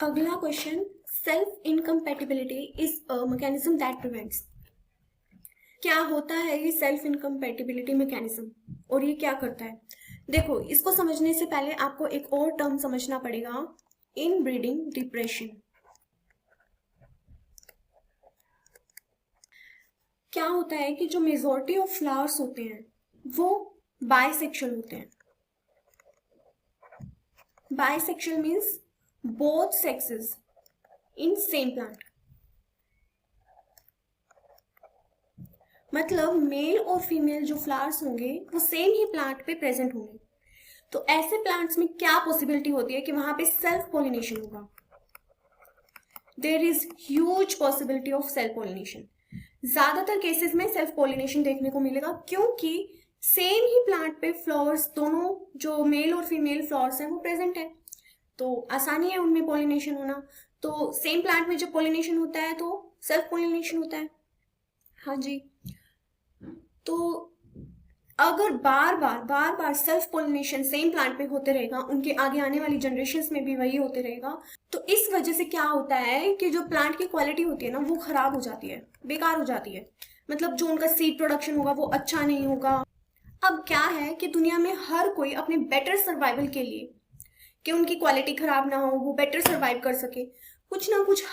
अगला question, self incompatibility is a mechanism that prevents. क्या होता है ये सेल्फ इनकम्पैटिबिलिटी मैकेनिज्म और ये क्या करता है? देखो, इसको समझने से पहले आपको एक और टर्म समझना पड़ेगा, इनब्रीडिंग डिप्रेशन। क्या होता है कि जो मेजॉरिटी ऑफ फ्लावर्स होते हैं वो बाइसेक्सुअल होते हैं। Bisexual means both sexes in same plant, मतलब मेल और फीमेल जो फ्लावर्स होंगे वो सेम ही प्लांट पे प्रेजेंट होंगे। तो ऐसे प्लांट्स में क्या पॉसिबिलिटी होती है कि वहां पे सेल्फ पॉलिनेशन होगा? There is huge possibility of self pollination. ज्यादातर केसेस में सेल्फ पॉलिनेशन देखने को मिलेगा क्योंकि सेम ही प्लांट पे फ्लावर्स, दोनों जो मेल और फीमेल फ्लावर्स हैं वो प्रेजेंट है, तो आसानी है उनमें पॉलिनेशन होना। तो सेम प्लांट में जब पॉलिनेशन होता है तो सेल्फ पॉलिनेशन होता है। हाँ जी। तो अगर बार बार सेल्फ पोलिनेशन सेम प्लांट पे होते रहेगा, उनके आगे आने वाली जनरेशन्स में भी वही होते रहेगा, तो इस वजह से क्या होता है कि जो प्लांट की क्वालिटी होती है ना वो खराब हो जाती है, बेकार हो जाती है। मतलब जो उनका सीड प्रोडक्शन होगा वो अच्छा नहीं होगा। अब क्या है कि दुनिया में हर कोई अपने बेटर सर्वाइवल के लिए, कि उनकी क्वालिटी खराब ना हो, वो बेटर सर्वाइव कर सके, कुछ ना कुछ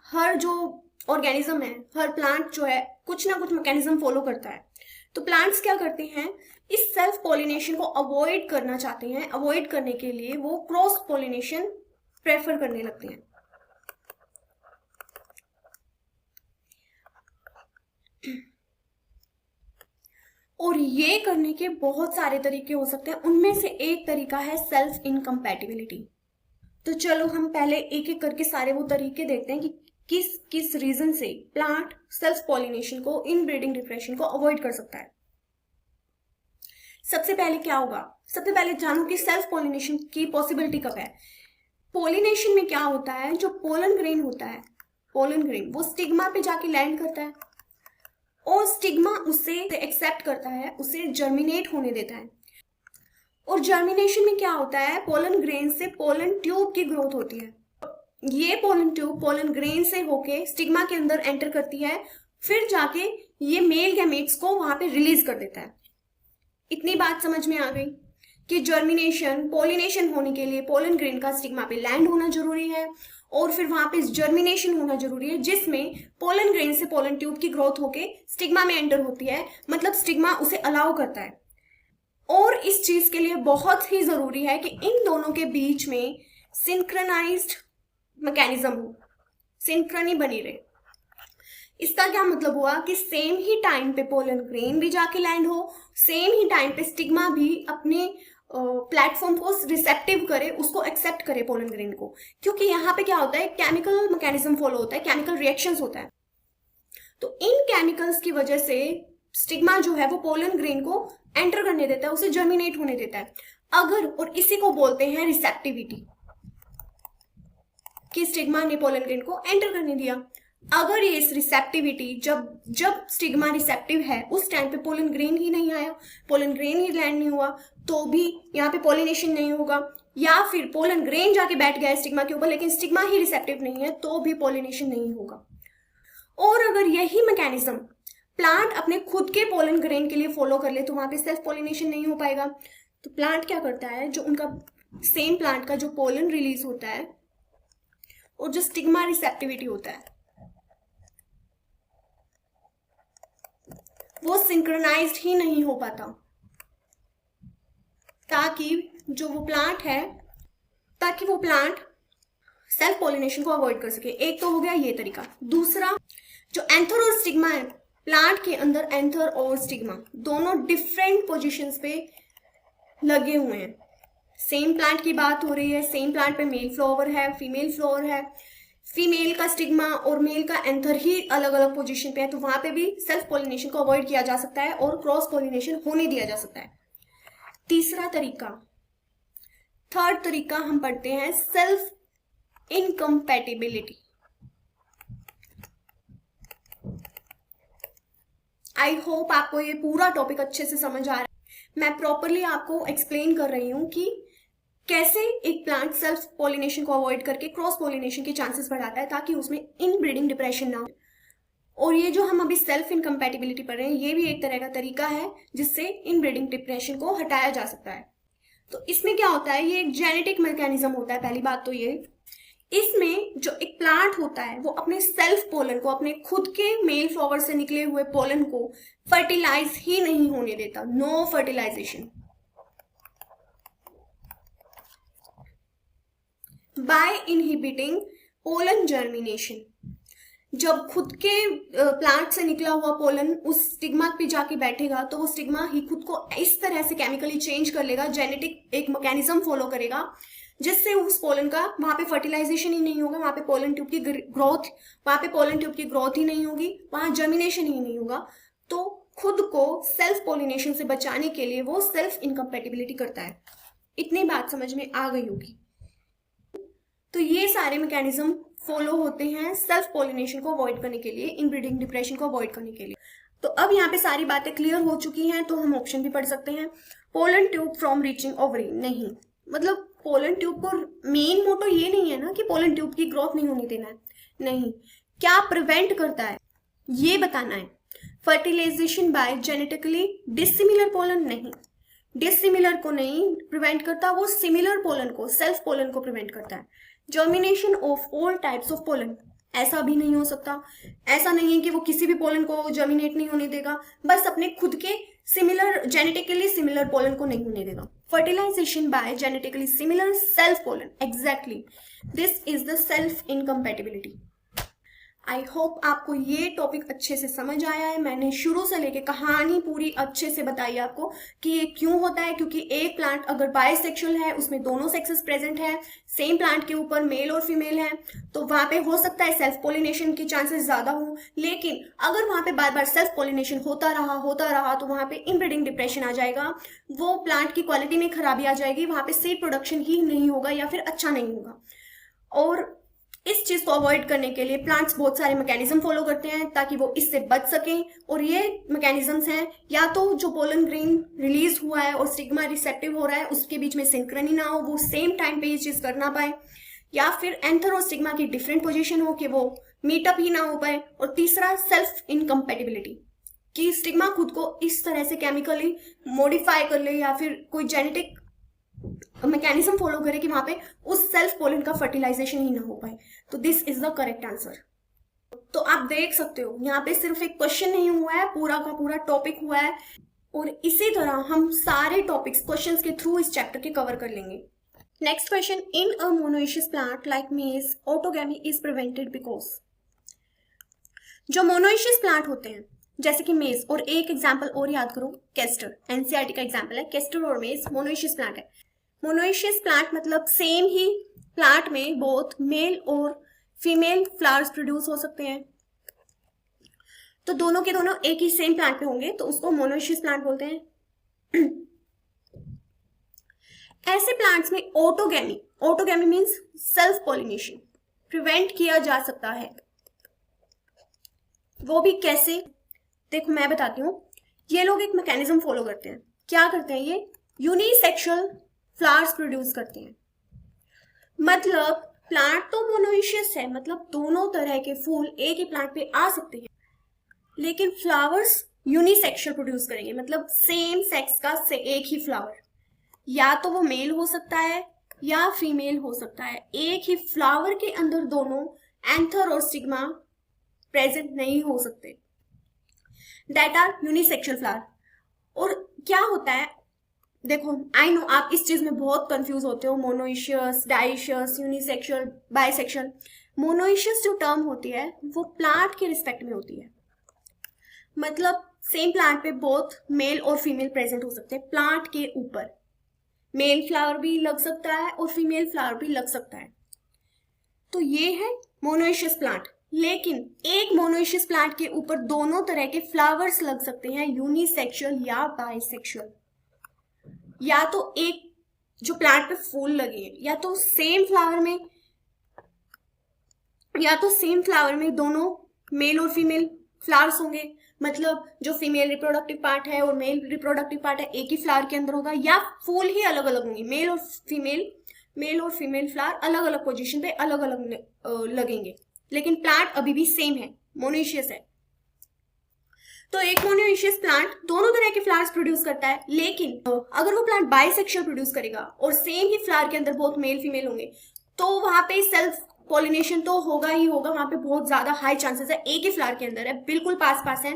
हर जो ऑर्गेनिज्म है, हर प्लांट जो है कुछ ना कुछ मैकेनिज्म फॉलो करता है। तो प्लांट्स क्या करते हैं, इस सेल्फ पॉलिनेशन को अवॉइड करना चाहते हैं। अवॉइड करने के लिए वो क्रॉस पॉलिनेशन प्रेफर करने लगते हैं। और ये करने के बहुत सारे तरीके हो सकते हैं, उनमें से एक तरीका है सेल्फ इनकम्पैटिबिलिटी। तो चलो हम पहले एक एक करके सारे वो तरीके देखते हैं कि किस किस रीजन से प्लांट सेल्फ पॉलिनेशन को, इनब्रीडिंग डिप्रेशन को अवॉइड कर सकता है। सबसे पहले क्या होगा, सबसे पहले जानो कि सेल्फ पॉलिनेशन की पॉसिबिलिटी कब है। पॉलिनेशन में क्या होता है, जो पोलन ग्रेन होता है, पोलन ग्रेन वो स्टिग्मा पे जाके लैंड करता है और स्टिग्मा उसे एक्सेप्ट करता है, उसे जर्मिनेट होने देता है। और जर्मिनेशन में क्या होता है, पोलन ग्रेन से पोलन ट्यूब की ग्रोथ होती है। ये पोलन ट्यूब पोलन ग्रेन से होके स्टिग्मा के अंदर एंटर करती है, फिर जाके ये मेल गैमेट्स को वहां पे रिलीज कर देता है। इतनी बात समझ में आ गई कि जर्मिनेशन, पॉलिनेशन होने के लिए पोलन ग्रेन का स्टिग्मा पे लैंड होना जरूरी है और फिर वहां पे जर्मिनेशन होना जरूरी है, जिसमें पोलन ग्रेन से पोलन ट्यूब की ग्रोथ होके स्टिग्मा में एंटर होती है, मतलब स्टिग्मा उसे अलाउ करता है। और इस चीज के लिए बहुत ही जरूरी है कि इन दोनों के बीच में सिंक्रोनाइज्ड मैकेनिज्म हो, सिंक्रोनी बनी रहे। इसका क्या मतलब हुआ कि सेम ही टाइम पे पोलन ग्रेन भी जाके लैंड हो, सेम ही टाइम पे स्टिग्मा भी अपने प्लेटफॉर्म को रिसेप्टिव करे, उसको एक्सेप्ट करे पोलन ग्रेन को। क्योंकि यहाँ पे क्या होता है, केमिकल मैकेनिज्म फॉलो होता है, केमिकल रिएक्शंस होता है। तो इन केमिकल्स की वजह से स्टिग्मा जो है वो पोलन ग्रेन को एंटर करने देता है, उसे जर्मिनेट होने देता है। अगर, और इसी को बोलते हैं रिसेप्टिविटी, कि स्टिग्मा ने पोलन ग्रेन को एंटर करने दिया। अगर ये इस रिसेप्टिविटी, जब जब स्टिग्मा रिसेप्टिव है उस टाइम पे पोलन ग्रेन ही नहीं आया, पोलन ग्रेन ही लैंड नहीं हुआ, तो भी यहाँ पे पॉलिनेशन नहीं होगा। या फिर पोलन ग्रेन जाके बैठ गया है स्टिग्मा के ऊपर लेकिन स्टिग्मा ही रिसेप्टिव नहीं है, तो भी पॉलिनेशन नहीं होगा। और अगर यही मैकेनिज्म प्लांट अपने खुद के पोलन ग्रेन के लिए फॉलो कर ले तो वहां पे सेल्फ पॉलिनेशन नहीं हो पाएगा। तो प्लांट क्या करता है, जो उनका सेम प्लांट का जो पोलन रिलीज होता है और जो स्टिग्मा रिसेप्टिविटी होता है वो सिंक्रोनाइज्ड ही नहीं हो पाता, ताकि वो प्लांट सेल्फ पॉलिनेशन को अवॉइड कर सके। एक तो हो गया ये तरीका। दूसरा, जो एंथर और स्टिग्मा है, प्लांट के अंदर एंथर और स्टिग्मा दोनों डिफरेंट पोजीशंस पे लगे हुए हैं। सेम प्लांट की बात हो रही है, सेम प्लांट पे मेल फ्लावर है, फीमेल फ्लावर है, फीमेल का स्टिग्मा और मेल का एंथर ही अलग अलग पोजीशन पे है, तो वहां पे भी सेल्फ पॉलिनेशन को अवॉइड किया जा सकता है और क्रॉस पॉलिनेशन होने दिया जा सकता है। तीसरा तरीका, थर्ड तरीका हम पढ़ते हैं सेल्फ इनकम्पैटिबिलिटी। आई होप आपको ये पूरा टॉपिक अच्छे से समझ आ रहा है। मैं प्रॉपरली आपको एक्सप्लेन कर रही हूं कि कैसे एक प्लांट सेल्फ पॉलिनेशन को अवॉइड करके क्रॉस पॉलिनेशन के चांसेस बढ़ाता है ताकि उसमें इनब्रीडिंग डिप्रेशन ना हो। और ये जो हम अभी सेल्फ इनकम्पैटिबिलिटी पढ़ रहे हैं, ये भी एक तरह का तरीका है जिससे इनब्रीडिंग डिप्रेशन को हटाया जा सकता है। तो इसमें क्या होता है, ये एक जेनेटिक मैकेनिज्म होता है। पहली बात तो ये, इसमें जो एक प्लांट होता है वो अपने सेल्फ पोलन को, अपने खुद के मेल फ्लावर से निकले हुए पोलन को फर्टिलाइज ही नहीं होने देता, no fertilisation. By inhibiting pollen germination, जब खुद के प्लांट से निकला हुआ पोलन उस स्टिग्मा पे जाके बैठेगा तो वो स्टिग्मा ही खुद को इस तरह से केमिकली चेंज कर लेगा, जेनेटिक एक मैकेनिज्म फॉलो करेगा जिससे उस पोलन का वहां पे फर्टिलाइजेशन ही नहीं होगा, वहां पे पोलन ट्यूब की ग्रोथ, वहां पे पोलन ट्यूब की ग्रोथ ही नहीं होगी, वहां जर्मिनेशन ही नहीं होगा। तो खुद को सेल्फ पोलिनेशन से बचाने के लिए वो सेल्फ इनकम्पैटिबिलिटी करता है। इतनी बात समझ में आ गई होगी। तो ये सारे मैकेनिज्म फॉलो होते हैं सेल्फ पोलिनेशन को अवॉइड करने के लिए, इनब्रीडिंग डिप्रेशन को अवॉइड करने के लिए। तो अब यहाँ पे सारी बातें क्लियर हो चुकी हैं, तो हम ऑप्शन भी पढ़ सकते हैं। Pollen tube from reaching ovary, नहीं, मतलब पोलन ट्यूब को मेन मोटो ये नहीं है ना कि पोलन ट्यूब की ग्रोथ नहीं होने देना है, नहीं, क्या प्रिवेंट करता है ये बताना है। Fertilisation by genetically dissimilar pollen, नहीं, डिसिमिलर को नहीं प्रिवेंट करता, वो सिमिलर पोलन को, सेल्फ पोलन को प्रिवेंट करता है। Germination of all types of pollen, ऐसा भी नहीं हो सकता, ऐसा नहीं है कि वो किसी भी पोलन को जर्मिनेट नहीं होने देगा, बस अपने खुद के सिमिलर, जेनेटिकली सिमिलर पोलन को नहीं होने देगा। Fertilisation by genetically similar self pollen, exactly this is the self incompatibility. I hope आपको ये टॉपिक अच्छे से समझ आया है। मैंने शुरू से लेके कहानी पूरी अच्छे से बताई आपको कि ये क्यों होता है, क्योंकि एक प्लांट अगर बायसेक्सुअल है, उसमें दोनों सेक्सेस प्रेजेंट है, सेम प्लांट के ऊपर मेल और फीमेल है, तो वहां पे हो सकता है सेल्फ पोलिनेशन की चांसेस ज्यादा हो। लेकिन अगर वहां पे बार बार सेल्फ पोलिनेशन होता रहा तो वहां पे इनब्रीडिंग डिप्रेशन आ जाएगा, वो प्लांट की क्वालिटी में खराबी आ जाएगी, वहां पे सीड प्रोडक्शन ही नहीं होगा या फिर अच्छा नहीं होगा। और इस चीज को अवॉइड करने के लिए प्लांट्स बहुत सारे मैकेनिज्म फॉलो करते हैं ताकि वो इससे बच सकें। और ये मैकेनिज्म्स हैं, या तो जो पोलन ग्रेन रिलीज हुआ है और स्टिग्मा रिसेप्टिव हो रहा है उसके बीच में सिंक्रनी ना हो, वो सेम टाइम पे ये चीज कर ना पाए, या फिर एंथर और स्टिग्मा की डिफरेंट पोजीशन हो कि वो मीटअप ही ना हो पाए। और तीसरा सेल्फ इनकम्पैटिबिलिटी, कि स्टिग्मा खुद को इस तरह से केमिकली मॉडिफाई कर ले या फिर कोई जेनेटिक मैकेनिज्म फॉलो करे कि वहां पे उस सेल्फ पोलन का फर्टिलाइजेशन ही ना हो पाए। तो this is the correct answer. तो आप देख सकते हो यहाँ पे सिर्फ एक क्वेश्चन नहीं हुआ है, पूरा का पूरा टॉपिक हुआ है। और इसी तरह हम सारे टॉपिक्स क्वेश्चंस के थ्रू इस चैप्टर के कवर कर लेंगे। नेक्स्ट क्वेश्चन, इन अ मोनोइशियस प्लांट लाइक मेज ऑटोगैमी इज प्रिवेंटेड बिकॉज, जो मोनोइशियस प्लांट होते हैं जैसे कि मेज, और एक एग्जाम्पल और याद करो, केस्टर, एनसीईआरटी का एग्जाम्पल है, केस्टर और मेज मोनोइशियस प्लांट है। मोनोइशियस प्लांट मतलब सेम ही प्लांट में बोथ मेल और फीमेल फ्लावर्स प्रोड्यूस हो सकते हैं, तो दोनों के दोनों एक ही सेम प्लांट पे होंगे तो उसको मोनोइशियस प्लांट बोलते हैं। ऐसे प्लांट्स में autogamy, autogamy means self pollination, prevent किया जा सकता है। वो भी कैसे, देखो मैं बताती हूँ। ये लोग एक मैकेनिज्म फॉलो करते हैं, क्या करते हैं, ये यूनिसेक्सुअल फ्लावर्स प्रोड्यूस करते हैं। मतलब प्लांट तो मोनोइशियस है, मतलब दोनों तरह के फूल एक ही प्लांट पे आ सकते हैं, लेकिन फ्लावर्स यूनिसेक्सुअल प्रोड्यूस करेंगे, मतलब सेम सेक्स का से एक ही फ्लावर, या तो वो मेल हो सकता है या फीमेल हो सकता है। एक ही फ्लावर के अंदर दोनों एंथर और स्टिग्मा प्रेजेंट नहीं हो सकते, दैट आर यूनिसेक्सुअल फ्लावर। और क्या होता है, देखो आई नो आप इस चीज में बहुत कंफ्यूज होते हो, monoecious, dioecious, unisexual, bisexual. Monoecious जो टर्म होती है वो प्लांट के रिस्पेक्ट में होती है, मतलब सेम प्लांट पे बोथ मेल और फीमेल प्रेजेंट हो सकते हैं। प्लांट के ऊपर मेल फ्लावर भी लग सकता है और फीमेल फ्लावर भी लग सकता है, तो ये है मोनोइशियस प्लांट। लेकिन एक मोनोइशियस प्लांट के ऊपर दोनों तरह के फ्लावर्स लग सकते हैं, यूनिसेक्सुअल या बाइसेक्सुअल। या तो एक जो प्लांट पे फूल लगे या तो सेम फ्लावर में दोनों मेल और फीमेल फ्लावर्स होंगे, मतलब जो फीमेल रिप्रोडक्टिव पार्ट है और मेल रिप्रोडक्टिव पार्ट है एक ही फ्लावर के अंदर होगा, या फूल ही अलग अलग होंगे, मेल और फीमेल मेल और फीमेल फ्लावर अलग अलग पोजीशन पे अलग अलग लगेंगे, लेकिन प्लांट अभी भी सेम है, मोनोइशियस है। तो एक मोनोइशियस प्लांट दोनों तरह के फ्लावर्स प्रोड्यूस करता है, लेकिन अगर वो प्लांट बाइसेक्सुअल प्रोड्यूस करेगा और सेम ही फ्लावर के अंदर बहुत मेल फीमेल होंगे, तो वहां पे सेल्फ पॉलिनेशन तो होगा ही होगा, वहां पे बहुत ज्यादा हाई चांसेस है, एक ही फ्लावर के अंदर है, बिल्कुल पास पास है,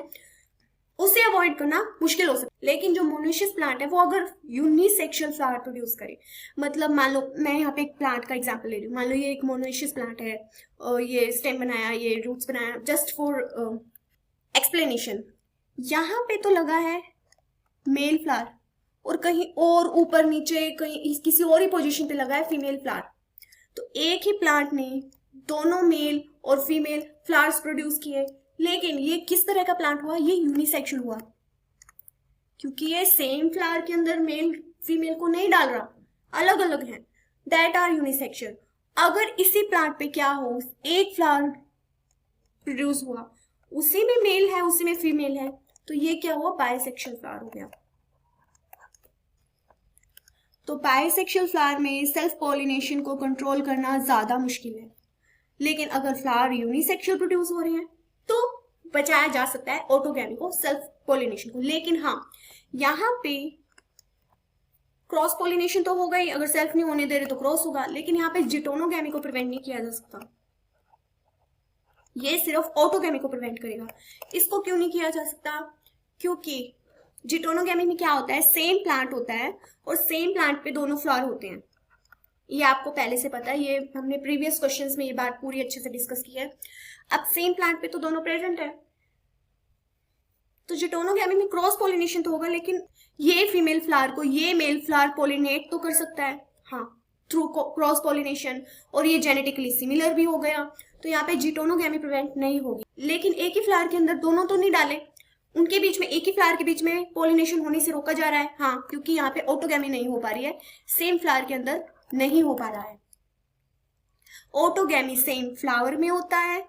उसे अवॉइड करना मुश्किल हो सकता है। लेकिन जो मोनोइशियस प्लांट है वो अगर यूनिसेक्सुअल फ्लावर प्रोड्यूस करे, मतलब मान लो मैं यहाँ पे एक प्लांट का एग्जांपल ले रही हूँ, मान लो ये एक मोनोइशियस प्लांट है और ये स्टेम बनाया, ये रूट्स बनाया, जस्ट फॉर एक्सप्लेनेशन। यहाँ पे तो लगा है मेल फ्लावर और कहीं और ऊपर नीचे कहीं किसी और ही पोजीशन पे लगा है फीमेल फ्लावर, तो एक ही प्लांट ने दोनों मेल और फीमेल फ्लावर्स प्रोड्यूस किए, लेकिन ये किस तरह का प्लांट हुआ, ये यूनिसेक्सुअल हुआ, क्योंकि ये सेम फ्लावर के अंदर मेल फीमेल को नहीं डाल रहा, अलग अलग है, दैट आर यूनिसेक्सुअल। अगर इसी प्लांट पे क्या हो, एक फ्लावर प्रोड्यूस हुआ, उसी में मेल है उसी में फीमेल है, तो ये क्या हुआ, बाइसेक्सुअल फ्लावर हो गया। तो बाइसेक्सुअल फ्लावर में सेल्फ पॉलिनेशन को कंट्रोल करना ज्यादा मुश्किल है, लेकिन अगर फ्लावर यूनिसेक्सुअल प्रोड्यूस हो रहे हैं तो बचाया जा सकता है ऑटोगैमी को, सेल्फ पॉलिनेशन को। लेकिन हाँ, यहाँ पे क्रॉस पॉलिनेशन तो होगा ही, अगर सेल्फ नहीं होने दे रहे तो क्रॉस होगा, लेकिन यहाँ पे जिटोनोगैमी को प्रिवेंट नहीं किया जा सकता, ये सिर्फ ऑटोगैमी को प्रिवेंट करेगा। इसको क्यों नहीं किया जा सकता, क्योंकि जिटोनोगैमी में क्या होता है, सेम प्लांट होता है और सेम प्लांट पे दोनों फ्लावर होते हैं, ये आपको पहले से पता है, ये हमने प्रीवियस क्वेश्चंस में ये बात पूरी अच्छे से डिस्कस की है। अब सेम प्लांट पे तो दोनों प्रेजेंट है, तो जिटोनोगैमी में क्रॉस पॉलिनेशन तो होगा, लेकिन ये फीमेल फ्लावर को ये मेल फ्लावर पॉलिनेट तो कर सकता है, हाँ, थ्रू क्रॉस पॉलिनेशन, और ये जेनेटिकली सिमिलर भी हो गया, तो यहाँ पे जिटोनोगैमी प्रिवेंट नहीं होगी। लेकिन एक ही फ्लावर के अंदर दोनों तो नहीं डाले, उनके बीच में, एक ही फ्लावर के बीच में पॉलिनेशन होने से रोका जा रहा है, हाँ, क्योंकि यहाँ पे ऑटोगैमी नहीं हो पा रही है, सेम फ्लावर के अंदर नहीं हो पा रहा है। ऑटोगैमी सेम फ्लावर में होता है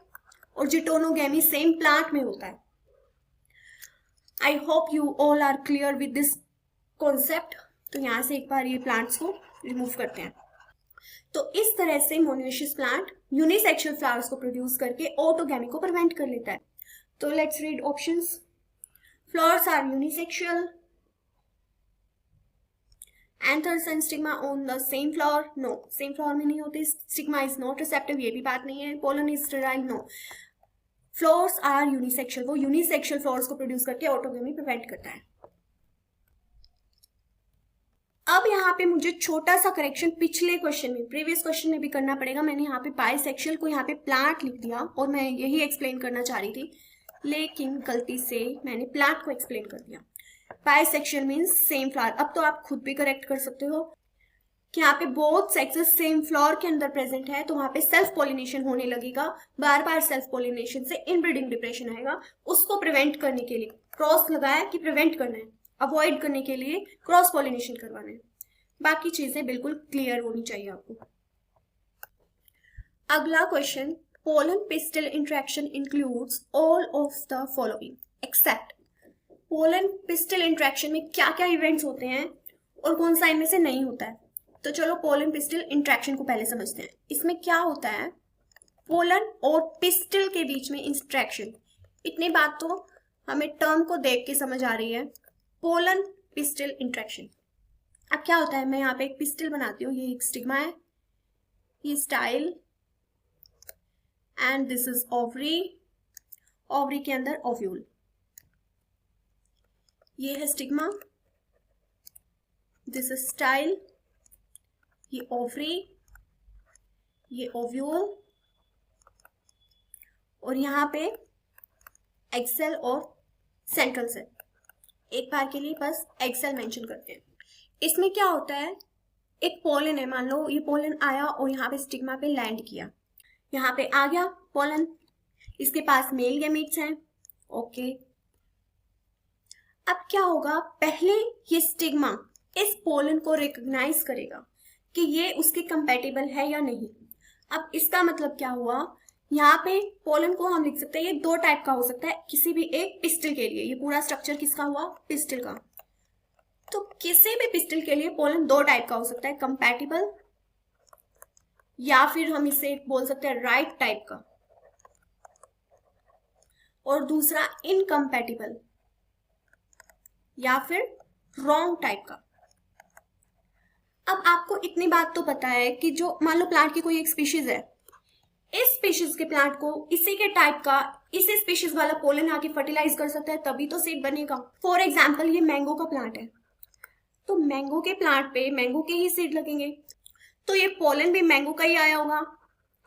और जिटोनोगैमी सेम प्लांट में होता है। I hope you all are clear with this concept. तो यहां से एक बार ये प्लांट्स को रिमूव करते हैं। तो इस तरह से मोनोइशियस प्लांट यूनिसेक्सुअल फ्लावर्स को प्रोड्यूस करके ऑटोगैमी को प्रिवेंट कर लेता है। तो let's read options. Flowers are unisexual, anthers and stigma on the same flower, no, same flower में नहीं होते, स्टिग्मा इज नॉट रिसेप्टिव, ये भी बात नहीं है, pollen is sterile, no, flowers are unisexual, वो यूनिसेक्सुअल फ्लावर्स को प्रोड्यूस करके ऑटोगैमी प्रिवेंट करता है। अब यहाँ पे मुझे छोटा सा करेक्शन पिछले क्वेश्चन में, प्रीवियस क्वेश्चन में भी करना पड़ेगा। मैंने यहाँ पे बाइसेक्सुअल को यहाँ पे प्लांट लिख दिया और मैं यही एक्सप्लेन करना चाह रही थी, लेकिन गलती से मैंने प्लांट को एक्सप्लेन कर दिया। Bisexual means same flower. अब तो आप खुद भी करेक्ट कर सकते हो कि यहाँ पे बोथ सेक्सेस सेम फ्लावर के अंदर प्रेजेंट है, तो वहां पे सेल्फ पॉलिनेशन होने लगेगा, बार बार सेल्फ पॉलिनेशन से इनब्रीडिंग डिप्रेशन आएगा। उसको प्रिवेंट करने के लिए क्रॉस लगाया कि प्रिवेंट करना है, अवॉइड करने के लिए क्रॉस पॉलिनेशन करवाना है। बाकी चीजें बिल्कुल क्लियर होनी चाहिए आपको। अगला question, pollen pistol interaction includes all of the following except. Pollen pistol interaction में क्या क्या इवेंट्स होते हैं और कौन सा इनमें से नहीं होता है। तो चलो पोलन पिस्टल इंट्रैक्शन को पहले समझते हैं। इसमें क्या होता है, पोलन और पिस्टल के बीच में इंट्रैक्शन, इतनी बात तो हमें टर्म को देख के समझ आ रही है, पोलन पिस्टल इंट्रैक्शन। अब क्या होता है, मैं यहाँ पे एक पिस्टल बनाती हूँ, ये एक स्टिग्मा है, ये style, and this is ovary, ovary के अंदर ओव्यूल, ये है स्टिग्मा, दिस इज स्टाइल, ये ओवरी, ये ओव्यूल, और यहाँ पे एक्सेल और सेंट्रल सेल। एक बार के लिए बस एक्सेल मेंशन करते हैं। इसमें क्या होता है, एक पोलन है, मान लो ये पोलन आया और यहाँ पे स्टिग्मा पे लैंड किया, यहाँ पे आ गया पोलन, इसके पास मेल गैमीट्स हैं, ओके। अब क्या होगा, पहले ये स्टिग्मा इस पोलन को रिकॉग्नाइज करेगा कि ये उसके कंपैटिबल है या नहीं। अब इसका मतलब क्या हुआ, यहाँ पे पोलन को हम लिख सकते हैं, ये दो टाइप का हो सकता है किसी भी एक पिस्टल के लिए। ये पूरा स्ट्रक्चर किसका हुआ, पिस्टल का। तो किसी भी पिस्टल के लिए पोलन दो टाइप का हो सकता है, कंपैटिबल या फिर हम इसे बोल सकते हैं राइट टाइप का, और दूसरा इनकम्पैटिबल या फिर रॉन्ग टाइप का। अब आपको इतनी बात तो पता है कि जो मान लो प्लांट की कोई एक स्पीशीज है, इस स्पीशीज के प्लांट को इसी के टाइप का इसी स्पीशीज वाला पोलन आके फर्टिलाइज कर सकता है, तभी तो सीड बनेगा। फॉर एग्जाम्पल ये मैंगो का प्लांट है, तो मैंगो के प्लांट पे मैंगो के ही सीड लगेंगे, तो ये पोलन भी मैंगो का ही आया होगा।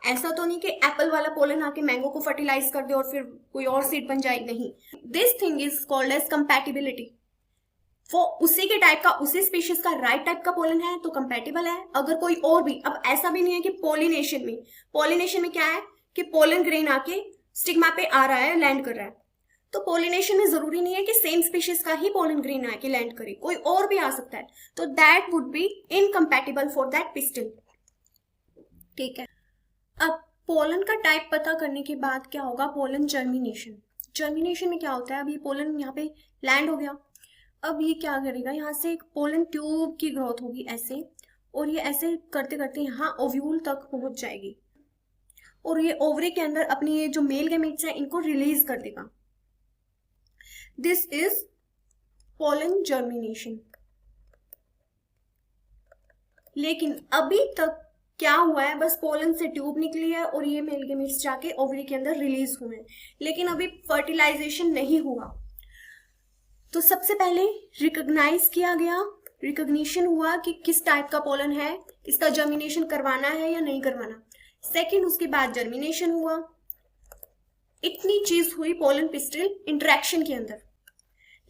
ऐसा तो नहीं कि एप्पल वाला पोलन आके मैंगो को फर्टिलाइज कर दे और फिर कोई और सीड बन जाए, नहीं। This thing is called as compatibility. वो उसी के टाइप का उसी स्पीशीज का राइट टाइप का पोलन है तो कंपैटिबल है। अगर कोई और भी, अब ऐसा भी नहीं है कि पॉलिनेशन में क्या है कि पोलन ग्रेन आके स्टिग्मा पे आ रहा है, लैंड कर रहा है, तो पॉलिनेशन में जरूरी नहीं है कि सेम स्पीशीज का ही पोलन ग्रेन आके लैंड करे, कोई और भी आ सकता है, तो that would be incompatible for that pistil. ठीक है, अब पोलन का टाइप पता करने के बाद क्या होगा, पोलन जर्मिनेशन में क्या होता है, अब ये पोलन यहाँ पे लैंड हो गया, अब ये क्या करेगा, यहाँ से एक पोलन ट्यूब की ग्रोथ होगी ऐसे, और ये ऐसे करते करते यहाँ ओव्यूल तक पहुंच जाएगी, और ये ओवरी के अंदर अपनी ये जो मेल गैमेट्स है इनको रिलीज कर देगा। This is pollen germination. लेकिन अभी तक क्या हुआ है, बस पोलन से ट्यूब निकली है और ये मेल गैमेट्स जाके ओवरी के अंदर रिलीज हुए हैं, लेकिन अभी फर्टिलाइजेशन नहीं हुआ। तो सबसे पहले रिकॉग्निशन हुआ कि किस टाइप का पोलन है, इसका जर्मिनेशन करवाना है या नहीं करवाना। सेकंड, उसके बाद जर्मिनेशन हुआ। इतनी चीज हुई पोलन पिस्टिल इंटरेक्शन के अंदर।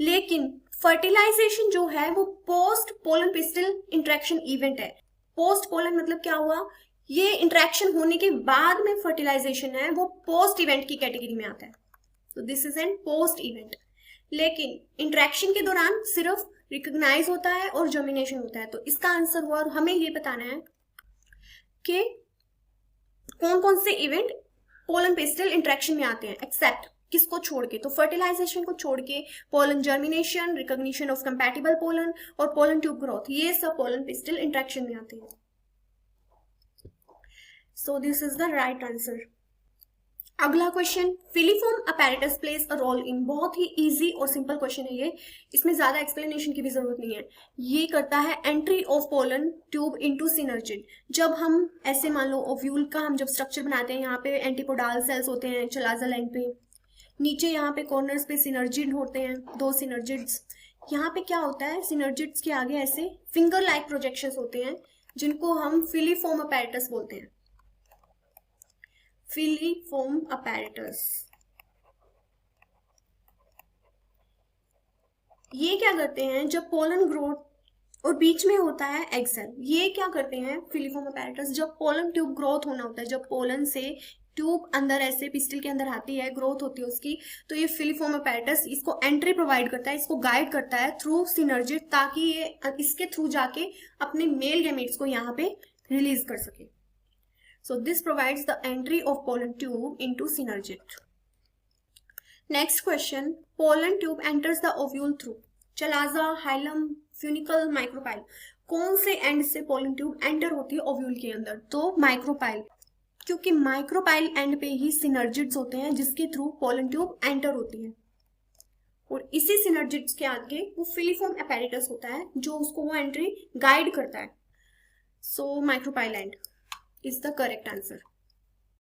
लेकिन फर्टिलाइजेशन जो है वो post pollen pistil interaction event है। पोस्ट पोलन मतलब क्या हुआ, ये इंटरेक्शन होने के बाद में फर्टिलाइजेशन है, वो पोस्ट इवेंट की कैटेगरी में आता है। तो this is an post event. लेकिन इंटरेक्शन के दौरान सिर्फ रिकॉग्नाइज होता है और जर्मिनेशन होता है। तो इसका आंसर हुआ, और हमें ये बताना है कि कौन कौन से इवेंट पोलन पिस्टिल इंटरेक्शन में आते हैं, एक्सेप्ट किसको छोड़ के, तो फर्टिलाइजेशन को छोड़ के pollen germination, recognition of compatible pollen और पोलन ट्यूब ग्रोथ, ये सब पोलन पिस्टिल इंटरेक्शन में आते हैं। So this is the right answer. अगला question, filiform apparatus plays a role in, बहुत ही इजी और सिंपल क्वेश्चन है ये, इसमें ज्यादा एक्सप्लेनेशन की भी जरूरत नहीं है। ये करता है entry of pollen tube into synergid. जब हम ऐसे मान लो ओव्यूल का हम जब स्ट्रक्चर बनाते हैं, यहाँ पे एंटीपोडाल सेल्स होते हैं चलाजा एंड पे, नीचे यहाँ पे कॉर्नर्स पे सिनर्जिड होते हैं, 2 सिनर्जिड्स। यहाँ पे क्या होता है, सिनर्जिड्स के आगे ऐसे फिंगर लाइक प्रोजेक्शंस होते हैं जिनको हम फिलीफॉर्म अपैरेटस बोलते हैं। फिलीफॉर्म अपैरेटस ये क्या करते हैं, जब पोलन ग्रोथ और बीच में होता है एग सेल, ये क्या करते हैं फिलीफॉर्म अपैरेटस, जब पोलन ट्यूब ग्रोथ होना होता है, जब पोलन से ट्यूब अंदर ऐसे पिस्टिल के अंदर आती है, ग्रोथ होती है उसकी, तो ये फिलीफॉर्म अपैरेटस इसको एंट्री प्रोवाइड करता है, इसको गाइड करता है थ्रू सिनर्जिड, ताकि ये इसके थ्रू जाके अपने मेल गैमेट्स को यहाँ पे रिलीज कर सके। So this provides the entry of pollen tube into synergid. Next question, pollen tube enters the ovule through chalaza, hilum, funicle, micropyle. कौन से एंड से पोलन ट्यूब एंटर होती है ओव्यूल के अंदर, तो माइक्रोपाइल, क्योंकि माइक्रोपाइल एंड पे ही सिनर्जिड्स होते हैं जिसके थ्रू पोलन ट्यूब एंटर होती है, और इसी सिनर्जिड्स के आगे वो फिलीफॉर्म अपैरेटस होता है जो उसको वो एंट्री गाइड करता है। So micropyle and is the correct answer.